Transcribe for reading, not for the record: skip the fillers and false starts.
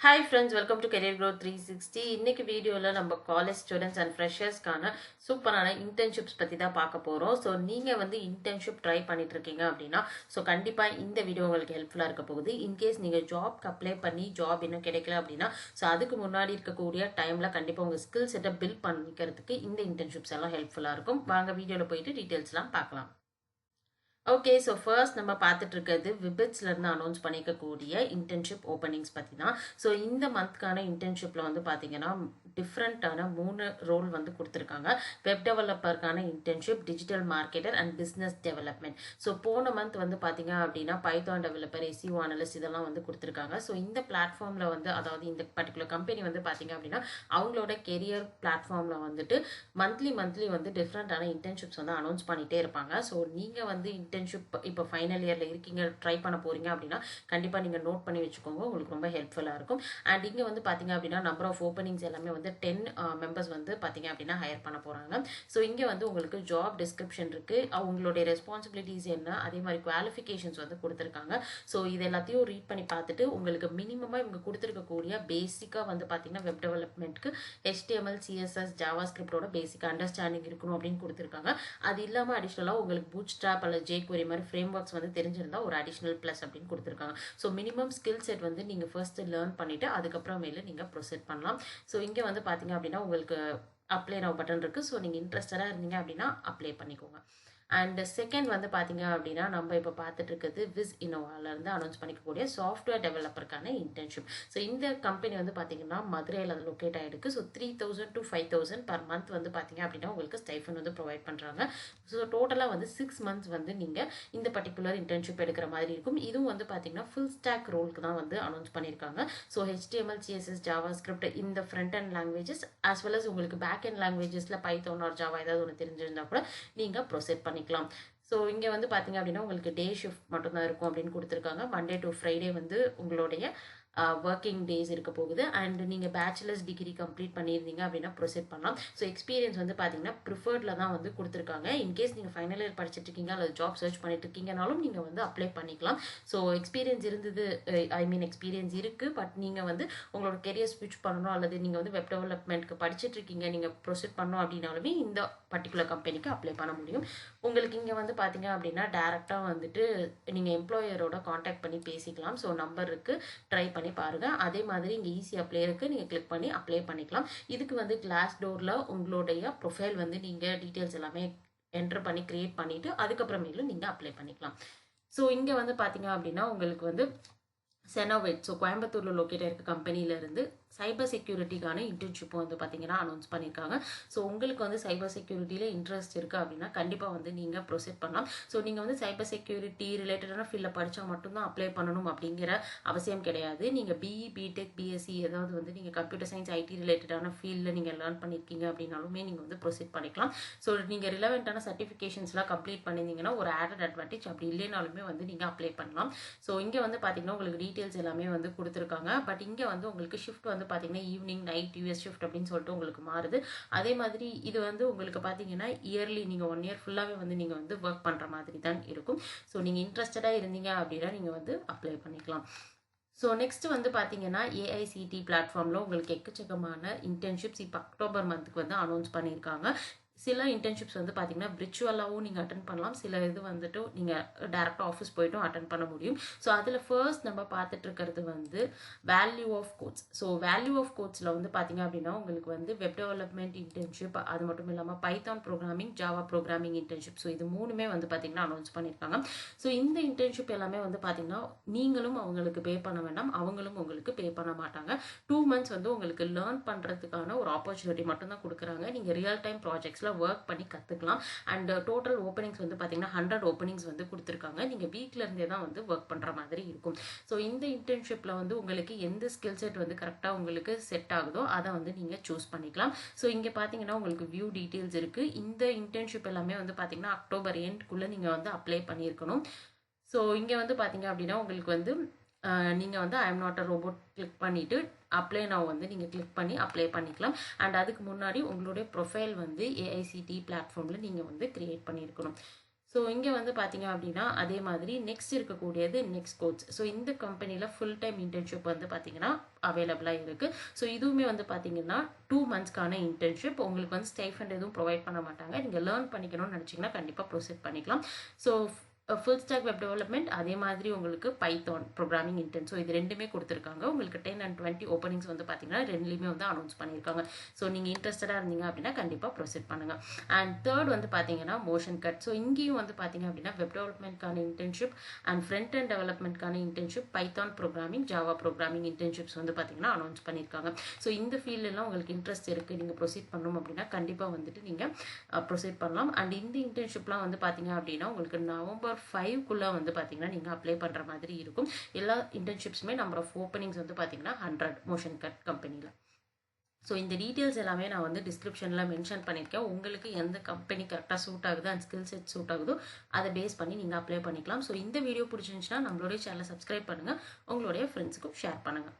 Hi friends, welcome to Career Growth 360. இன்னைக்கு வீடியோல நம்ம காலேஜ் ஸ்டூடெண்ட்ஸ் அண்ட் ஃப்ரெஷர்ஸ்க்கான சூப்பரான இன்டர்ன்ஷிப்ஸ் பத்தி தான் பார்க்க போறோம். ஸோ நீங்க வந்து இன்டர்ன்ஷிப் ட்ரை பண்ணிட்டு இருக்கீங்க அப்படின்னா ஸோ கண்டிப்பா இந்த வீடியோ உங்களுக்கு ஹெல்ப்ஃபுல்லா இருக்க போகுது. இன்கேஸ் நீங்க ஜாப்க்கு அப்ளை பண்ணி ஜாப் இன்னும் கிடைக்கல அப்படின்னா ஸோ அதுக்கு முன்னாடி இருக்கக்கூடிய டைம்ல கண்டிப்பா உங்க ஸ்கில் செட்டை பில்ட் பண்ணிக்கிறதுக்கு இந்த இன்டர்ன்ஷிப்ஸ் எல்லாம் ஹெல்ப்ஃபுல்லா இருக்கும். வாங்க வீடியோல போயிட்டு டீடைல்ஸ்லாம் பார்க்கலாம். ஓகே, ஸோ ஃபர்ஸ்ட் நம்ம பார்த்துட்டு இருக்கிறது விபிட்ஸ்லேருந்து அனௌன்ஸ் பண்ணிக்கக்கூடிய இன்டர்ன்ஷிப் ஓப்பனிங்ஸ் பற்றி தான். ஸோ இந்த மந்த்க்கான இன்டர்ன்ஷிப்பில் வந்து பார்த்தீங்கன்னா டிஃப்ரெண்ட்டான 3 ரோல் வந்து கொடுத்துருக்காங்க. வெப் டெவலப்பருக்கான internship, digital marketer and business development. So போன மந்த் வந்து பார்த்தீங்க அப்படின்னா பைத்தான் டெவலப்பர், எஸ்இஓ அனலிஸ்ட் இதெல்லாம் வந்து கொடுத்துருக்காங்க. ஸோ இந்த பிளாட்ஃபார்மில் வந்து அதாவது இந்த பர்டிகுலர் கம்பெனி வந்து பார்த்தீங்க அப்படின்னா அவங்களோட கெரியர் பிளாட்ஃபார்மில் வந்துட்டு மந்த்லி வந்து டிஃப்ரெண்ட்டான இன்டர்ன்ஷிப்ஸ் வந்து அனௌன்ஸ் பண்ணிகிட்டே இருப்பாங்க. ஸோ நீங்கள் வந்து இன்டர்ன்ஷிப் இப்போ ஃபைனல் இயரில் இருக்கீங்க, ட்ரை பண்ண போகிறீங்க அப்படின்னா கண்டிப்பாக நீங்கள் நோட் பண்ணி வச்சுக்கோங்க, உங்களுக்கு ரொம்ப ஹெல்ப்ஃபுல்லாக இருக்கும். அண்ட் இங்கே வந்து பார்த்தீங்க அப்படின்னா நம்பர் ஆஃப் ஓப்பனிங்ஸ் எல்லாமே வந்து 10 மெம்பர்ஸ் வந்து பார்த்தீங்க அப்படின்னா ஹையர் பண்ண போகிறாங்க. ஸோ இங்கே வந்து உங்களுக்கு ஜாப் டிஸ்கிரிப்ஷன் இருக்குது, அவங்களுடைய ரெஸ்பான்சிபிலிட்டிஸ் என்ன, அதே மாதிரி குவாலிஃபிகேஷன்ஸ் வந்து கொடுத்துருக்காங்க. ஸோ இது எல்லாத்தையும் ரீட் பண்ணி பார்த்துட்டு உங்களுக்கு மினிமமாக இவங்க கொடுத்துருக்கக்கூடிய பேசிக்காக வந்து பார்த்தீங்கன்னா வெப் டெவலப்மெண்ட்க்கு HTML, CSS, ஜாவாஸ்கிரிப்டோட பேசிக் அண்டர்ஸ்டாண்டிங் இருக்கணும் அப்படின்னு கொடுத்துருக்காங்க. அது இல்லாமல் அடிஷ்னலாக உங்களுக்கு பூட்ஸ்ட்ராப் அல்லது jQuery மாதிரி ஃப்ரேம் ஒர்க்ஸ் வந்து தெரிஞ்சிருந்தா ஒரு அடிஷ்னல் ப்ளஸ் அப்படின்னு கொடுத்துருக்காங்க. ஸோ மினிமம் ஸ்கில் செட் வந்து நீங்கள் ஃபர்ஸ்ட் லேர்ன் பண்ணிவிட்டு அதுக்கப்புறமேல நீங்கள் ப்ரொசீட் பண்ணலாம். ஸோ இங்கே வந்து பார்த்தீங்க அப்படின்னா உங்களுக்கு அப்ளை நவ் பட்டன் இருக்குது. ஸோ நீங்கள் இன்ட்ரெஸ்டடாக இருந்தீங்க அப்படின்னா அப்ளை பண்ணிக்கோங்க. அண்ட் செகண்ட் வந்து பார்த்தீங்க அப்படின்னா நம்ம இப்போ பார்த்துட்டு இருக்கிறது விஸ் இனோவாலேருந்து அனௌன்ஸ் பண்ணிக்கக்கூடிய சாஃப்ட்வேர் டெவலப்பருக்கான இன்டர்ன்ஷிப். ஸோ இந்த கம்பெனி வந்து பார்த்தீங்கன்னா மதுரையில் அது லொக்கேட் ஆகிருக்கு. ஸோ 3000 to 5000 பர் மந்த் வந்து பார்த்தீங்க அப்படின்னா உங்களுக்கு ஸ்டைஃபன் வந்து ப்ரொவைட் பண்ணுறாங்க. ஸோ டோட்டலாக வந்து 6 months வந்து நீங்கள் இந்த பர்டிகுலர் இன்டர்ன்ஷிப் எடுக்கிற மாதிரி இருக்கும். இதுவும் வந்து பார்த்தீங்கன்னா ஃபுல் ஸ்டாக் ரோலுக்கு தான் வந்து அனௌன்ஸ் பண்ணியிருக்காங்க. ஸோ HTML, CSS, JavaScript இந்த front end languages as well as உங்களுக்கு பேக் அண்ட் லாங்குவேஜஸில் பைத்தான் ஆர் ஜாவா ஏதாவது ஒன்று தெரிஞ்சிருந்தா கூட நீங்கள் ப்ரொசீட் பண்ணிக்கலாம். ஸோ இங்கே வந்து பார்த்தீங்க அப்படின்னா உங்களுக்கு டே ஷிஃப்ட் மட்டும்தான் இருக்கும் அப்படின்னு கொடுத்துருக்காங்க. மண்டே டு ஃப்ரைடே வந்து உங்களுடைய ஒர்க்கிங் டேஸ் இருக்க போகுது. அண்ட் நீங்கள் பேச்சுலர்ஸ் டிகிரி கம்ப்ளீட் பண்ணியிருந்தீங்க அப்படின்னா ப்ரொசீட் பண்ணலாம். ஸோ எக்ஸ்பீரியன்ஸ் வந்து பார்த்தீங்கன்னா ப்ரிஃபர்டில் தான் வந்து கொடுத்துருக்காங்க. இன்கேஸ் நீங்கள் ஃபைனல் இயர் படிச்சுட்டு இருக்கீங்க அல்லது ஜாப் சர்ச் பண்ணிட்டு இருக்கீங்கனாலும் நீங்கள் வந்து அப்ளை பண்ணிக்கலாம். ஸோ எக்ஸ்பீரியன்ஸ் இருந்தது, எக்ஸ்பீரியன்ஸ் இருக்குது, பட் நீங்கள் வந்து உங்களோட கெரியர் ஸ்விட்ச் பண்ணணும் அல்லது நீங்கள் வந்து வெப் டெவலப்மெண்ட்க்கு படிச்சுட்டு இருக்கீங்க, நீங்கள் ப்ரொசீட் பண்ணணும் அப்படின்னாலுமே இந்த பர்டிகுலர் கம்பெனிக்கு அப்ளை பண்ண முடியும். உங்களுக்கு இங்கே வந்து பார்த்தீங்க அப்படின்னா டேரெக்டாக வந்துட்டு நீங்கள் எம்ப்ளாயரோட காண்டாக்ட் பண்ணி பேசிக்கலாம். ஸோ நம்பர் இருக்குது, ட்ரை பண்ணி பாருங்க. அதே மாதிரி இங்கே ஈஸி அப்ளை இருக்கு, நீங்க கிளிக் பண்ணி அப்ளை பண்ணிக்கலாம். இதுக்கு வந்து கிளாஸ் டோர்ல உங்களுடைய ப்ரொஃபைல் வந்து நீங்க டீடைல்ஸ் எல்லாமே என்டர் பண்ணி கிரியேட் பண்ணிட்டு அதுக்கப்புறமேலும் நீங்க அப்ளை பண்ணிக்கலாம். ஸோ இங்க வந்து பாத்தீங்க அப்படின்னா உங்களுக்கு வந்து செனோவேட், ஸோ கோயம்புத்தூர்ல லொக்கேட் இருக்க கம்பெனில இருந்து சைபர் செக்யூரிட்டிக்கான இன்டர்ன்ஷிப் வந்து பார்த்தீங்கன்னா அனௌன்ஸ் பண்ணியிருக்காங்க. ஸோ உங்களுக்கு வந்து சைபர் செக்யூரிட்டியில் இன்ட்ரெஸ்ட் இருக்குது அப்படின்னா கண்டிப்பாக வந்து நீங்கள் ப்ரொசீட் பண்ணலாம். ஸோ நீங்கள் வந்து சைபர் செக்யூரிட்டி ரிலேட்டடான ஃபீல்டில் படித்தா மட்டும்தான் அப்ளை பண்ணணும் அப்படிங்கிற அவசியம் கிடையாது. நீங்கள் பிஇ, பிடெக், பிஎஸ்சி ஏதாவது வந்து நீங்கள் கம்ப்யூட்டர் சயின்ஸ், ஐடி ரிலேட்டடான ஃபீல்டில் நீங்கள் லேர்ன் பண்ணியிருக்கீங்க அப்படின்னாலுமே நீங்கள் வந்து ப்ரொசீட் பண்ணிக்கலாம். ஸோ நீங்கள் ரிலவெண்ட்டான சர்டிஃபிகேஷன்ஸ்லாம் கம்ப்ளீட் பண்ணியிருந்தீங்கன்னா ஒரு ஆடட் அட்வான்டேஜ், அப்படி இல்லைனாலுமே வந்து நீங்கள் அப்ளை பண்ணலாம். ஸோ இங்கே வந்து பார்த்தீங்கன்னா உங்களுக்கு டீட்டெயில்ஸ் எல்லாமே வந்து கொடுத்துருக்காங்க. பட் இங்கே வந்து உங்களுக்கு ஷிஃப்ட் வந்து பார்த்தீங்கன்னா ஈவினிங், நைட், யூஎஸ் ஷிஃப்ட் அப்படின்னு சொல்லிட்டு உங்களுக்கு மாறுது. அதே மாதிரி இது வந்து உங்களுக்கு பார்த்தீங்கன்னா இயர்லி நீங்கள் 1 year ஃபுல்லாகவே வந்து நீங்கள் வந்து ஒர்க் பண்ணுற மாதிரி தான் இருக்கும். ஸோ நீங்கள் இன்ட்ரெஸ்டடாக இருந்தீங்க அப்படின்னா நீங்கள் வந்து அப்ளை பண்ணிக்கலாம். ஸோ நெக்ஸ்ட் வந்து பார்த்தீங்கன்னா AICTE பிளாட்ஃபார்மில் உங்களுக்கு எக்கச்சக்கமான இன்டர்ன்ஷிப்ஸ் இப்போ அக்டோபர் மந்த்துக்கு வந்து அனௌன்ஸ் பண்ணியிருக்காங்க. சில இன்டர்ன்ஷிப்ஸ் வந்து பார்த்தீங்கன்னா விர்ச்சுவலாகவும் நீங்கள் அட்டன் பண்ணலாம், சில இது வந்துட்டு நீங்கள் டேரெக்டாக ஆஃபீஸ் போய்ட்டும் அட்டன் பண்ண முடியும். ஸோ அதில் ஃபர்ஸ்ட் நம்ம பார்த்துட்டு இருக்கிறது வந்து value of codes. So value of கோட்ஸில் வந்து பார்த்தீங்க அப்படின்னா உங்களுக்கு வந்து வெப் டெவலப்மெண்ட் இன்டர்ன்ஷிப், அது மட்டும் இல்லாமல் Python programming, Java programming internship, so இது 3மே வந்து பார்த்தீங்கன்னா அனௌன்ஸ் பண்ணியிருக்காங்க. ஸோ இந்த இன்டர்ன்ஷிப் எல்லாமே வந்து பார்த்தீங்கன்னா நீங்களும் அவங்களுக்கு பே பண்ண வேண்டாம், அவங்களும் உங்களுக்கு பே பண்ண மாட்டாங்க. 2 months வந்து உங்களுக்கு லேர்ன் பண்ணுறதுக்கான ஒரு ஆப்பர்ச்சுனிட்டி மட்டும்தான் கொடுக்குறாங்க. நீங்கள் ரியல் டைம் ப்ராஜெக்ட்ஸில் ஒர்க் பண்ணி கற்றுக்கலாம். அண்ட் டோட்டல் ஓப்பனிங்ஸ் வந்து பார்த்தீங்கன்னா 100 ஓப்பனிங்ஸ் வந்து கொடுத்துருக்காங்க. நீங்கள் வீட்டில் இருந்தே தான் வந்து ஒர்க் பண்ணுற மாதிரி இருக்கும். ஸோ இந்த இன்டர்ன்ஷிப்பில் வந்து உங்களுக்கு எந்த ஸ்கில் செட் வந்து கரெக்டாக உங்களுக்கு செட் ஆகுதோ அதை வந்து நீங்கள் சூஸ் பண்ணிக்கலாம். ஸோ இங்கே பார்த்தீங்கன்னா உங்களுக்கு வியூ டீட்டெயில்ஸ் இருக்குது. இந்த இன்டர்ன்ஷிப் எல்லாமே வந்து பார்த்தீங்கன்னா அக்டோபர் எண்ட்குள்ளே நீங்கள் வந்து அப்ளை பண்ணியிருக்கணும். ஸோ இங்கே வந்து பார்த்தீங்க அப்படின்னா உங்களுக்கு வந்து நீங்கள் வந்து IIM not a robot click பண்ணிவிட்டு அப்ளை நவ் வந்து நீங்கள் கிளிக் பண்ணி அப்ளை பண்ணிக்கலாம். அண்ட் அதுக்கு முன்னாடி உங்களுடைய ப்ரொஃபைல் வந்து AICTE பிளாட்ஃபார்மில் நீங்கள் வந்து கிரியேட் பண்ணியிருக்கணும். ஸோ இங்கே வந்து பார்த்தீங்க அப்படின்னா அதே மாதிரி நெக்ஸ்ட் இருக்கக்கூடியது நெக்ஸ்ட் கோட்ஸ். ஸோ இந்த கம்பெனியில் ஃபுல் டைம் இன்டர்ன்ஷிப் வந்து பார்த்தீங்கன்னா அவைலபிளாக இருக்குது. ஸோ இதுவுமே வந்து பார்த்தீங்கன்னா 2 monthsக்கான இன்டர்ன்ஷிப். உங்களுக்கு வந்து ஸ்டைஃபண்ட் எதுவும் ப்ரொவைட் பண்ண மாட்டாங்க. நீங்கள் லேர்ன் பண்ணிக்கணும்னு நினச்சிங்கன்னா கண்டிப்பாக ப்ரொசீட் பண்ணிக்கலாம். So full stack web development, அதே மாதிரி உங்களுக்கு பைத்தான் ப்ரோக்ராமிங் இன்டர்ன். ஸோ இது ரெண்டுமே கொடுத்துருக்காங்க. உங்களுக்கு 10 and 20 ஓப்பனிங்ஸ் வந்து பார்த்தீங்கன்னா ரெண்டுலேயுமே வந்து அனௌன்ஸ் பண்ணியிருக்காங்க. ஸோ நீங்கள் இன்ட்ரெஸ்டடாக இருந்தீங்க அப்படின்னா கண்டிப்பாக ப்ரொசீட் பண்ணுங்கள். அண்ட் தேர்ட் வந்து பார்த்தீங்கன்னா மோஷன் கட். ஸோ இங்கேயும் வந்து பார்த்தீங்க அப்படின்னா வெப் டெவலப்மெண்ட்கான இன்டர்ன்ஷிப் அண்ட் ஃப்ரண்ட் அண்ட் டெவலப்மெண்ட்கான internship, Python programming, Java programming internships வந்து பார்த்தீங்கன்னா அனௌன்ஸ் பண்ணியிருக்காங்க. ஸோ இந்த ஃபீல்டெல்லாம் உங்களுக்கு இன்ட்ரெஸ்ட் இருக்குது, நீங்கள் ப்ரொசீட் பண்ணணும் அப்படின்னா கண்டிப்பாக வந்துட்டு நீங்கள் ப்ரொசீட் பண்ணலாம். அண்ட் இந்த இன்டர்ன்ஷிப்லாம் வந்து பார்த்தீங்க அப்படின்னா உங்களுக்கு November 5க்குள்ளே வந்து பார்த்தீங்கன்னா நீங்கள் அப்ளை பண்ணுற மாதிரி இருக்கும். எல்லா இன்டர்ன்ஷிப்ஸுமே நம்பர் ஆஃப் ஓப்பனிங்ஸ் வந்து பார்த்தீங்கன்னா 100 மோஷன் கட் கம்பெனியில். ஸோ இந்த டீட்டெயில்ஸ் எல்லாமே நான் வந்து டிஸ்கிரிப்ஷனில் மென்ஷன் பண்ணியிருக்கேன். உங்களுக்கு எந்த கம்பெனி கரெக்டாக சூட் ஆகுது அண்ட் ஸ்கில் செட் சூட் ஆகுதோ அதை பேஸ் பண்ணி நீங்கள் அப்ளை பண்ணிக்கலாம். ஸோ இந்த வீடியோ பிடிச்சிருந்துச்சுன்னா நம்மளுடைய சேனலை சப்ஸ்கிரைப் பண்ணுங்கள், உங்களுடைய ஃப்ரெண்ட்ஸுக்கும் ஷேர் பண்ணுங்கள்.